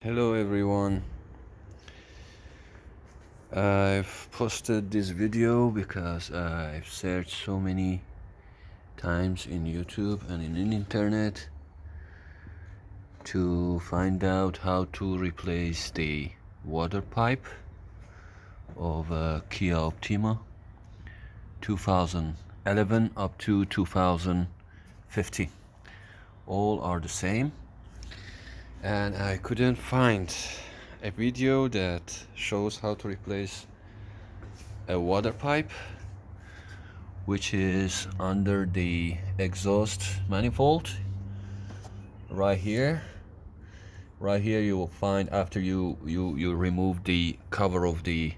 Hello everyone. I've posted this video because I've searched so many times in YouTube and in the internet to find out how to replace the water pipe of a Kia Optima 2011 up to 2015. All are the same, and I couldn't find a video that shows how to replace a water pipe which is under the exhaust manifold right here. You will find, after you remove the cover of the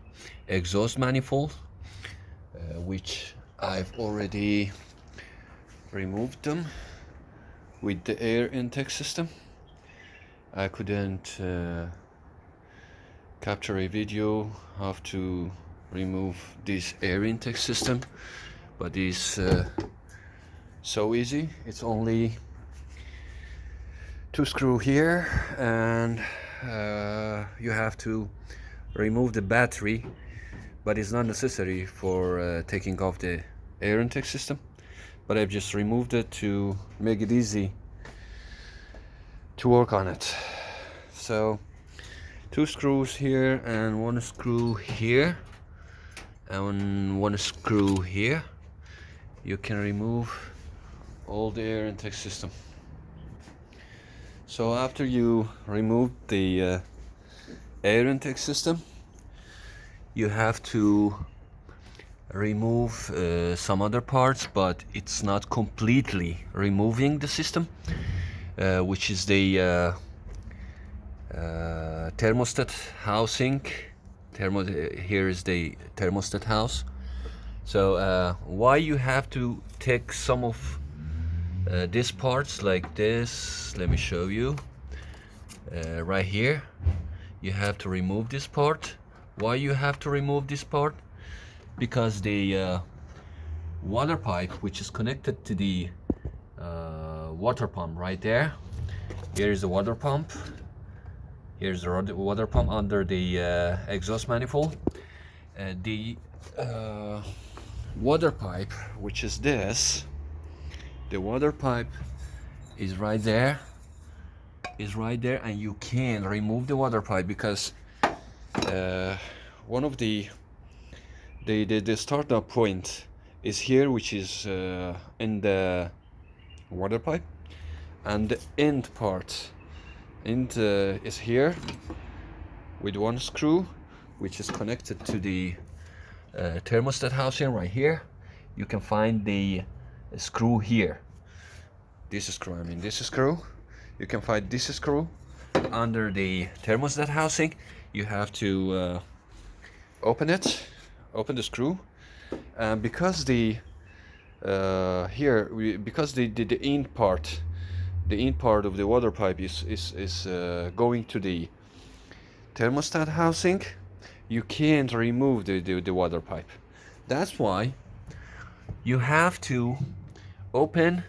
exhaust manifold, which I've already removed them with the air intake system. I couldn't capture a video how to remove this air intake system, but it's so easy. It's only two screws here, and you have to remove the battery, but it's not necessary for taking off the air intake system. But I've just removed it to make it easy to work on it. So two screws here and one screw here and one screw here. You can remove all the air intake system. So after you remove the air intake system, you have to remove some other parts, but it's not completely removing the system, which is the thermostat housing. Here is the thermostat house. So why you have to take some of these parts like this, let me show you. Right here you have to remove this part. Why you have to remove this part? Because the water pipe, which is connected to the water pump right there, here is the water pump. Here's the water pump under the exhaust manifold. The water pipe, which is this, the water pipe is right there, and you can remove the water pipe because one of the startup point is here, which is in the water pipe, and the end part is here with one screw, which is connected to the thermostat housing right here. You can find the screw here. This screw. You can find this screw under the thermostat housing. You have to open the screw, and because the because the end part of the water pipe is going to the thermostat housing, you can't remove the water pipe. That's why you have to open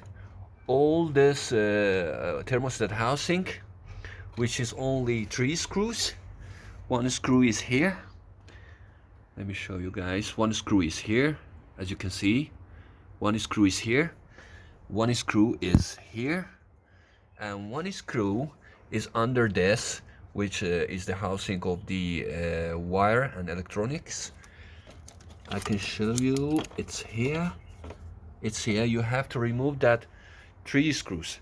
all this thermostat housing, which is only 3 screws. One screw is here. Let me show you guys. One screw is here, as you can see. One screw is here. One screw is here. And one screw is under this, which is the housing of the wire and electronics. I can show you. It's here. You have to remove that 3 screws.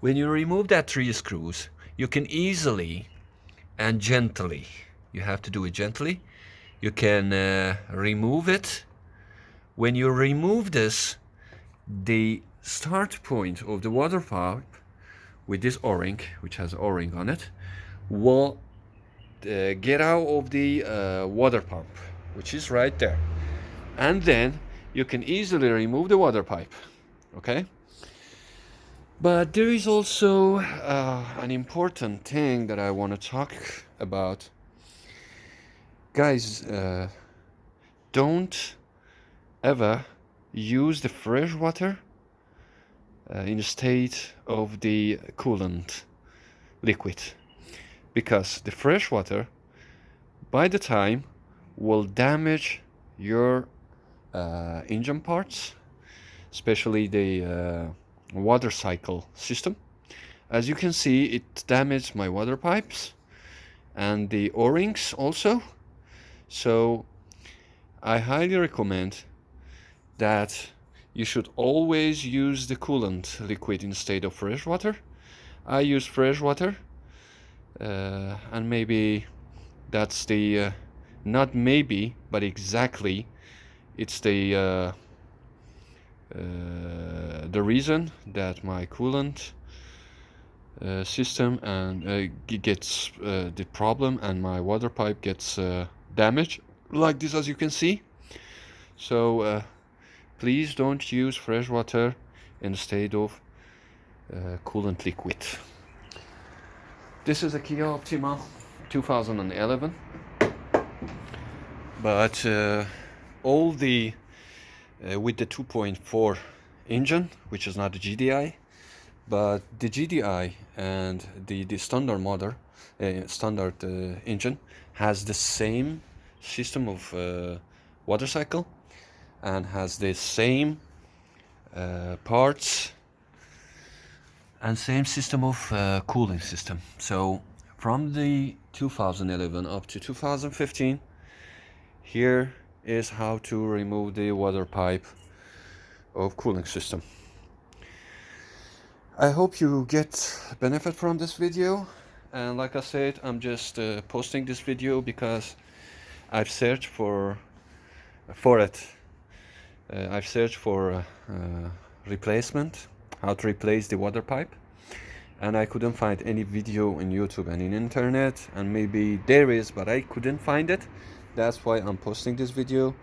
When you remove that 3 screws, you can easily and gently, you have to do it gently, you can remove it. When you remove this, the start point of the water pipe with this O-ring, which has O-ring on it, will get out of the water pump, which is right there, and then you can easily remove the water pipe. Okay, but there is also an important thing that I want to talk about. Guys, don't ever use the fresh water in the state of the coolant liquid. because the fresh water by the time will damage your engine parts, especially the water cycle system. As you can see, it damaged my water pipes and the O-rings also. So I highly recommend that you should always use the coolant liquid instead of fresh water. I use fresh water, and maybe that's the not maybe, but exactly it's the reason that my coolant system and gets the problem, and my water pipe gets damaged like this, as you can see. So please don't use fresh water instead of coolant liquid. This is a Kia Optima 2011, but all the with the 2.4 engine, which is not the GDI, but the GDI and the standard motor, standard engine has the same system of water cycle and has the same parts and same system of cooling system. So from the 2011 up to 2015, here is how to remove the water pipe of cooling system. I hope you get benefit from this video, and like I said, I'm just posting this video because I've searched for it. I've searched for replacement, how to replace the water pipe, and I couldn't find any video on YouTube and in internet, and maybe there is, but I couldn't find it. That's why I'm posting this video,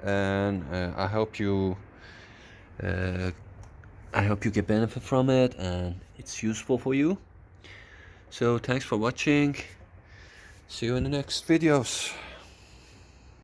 and I hope you get benefit from it and it's useful for you. So thanks for watching. See you in the next videos.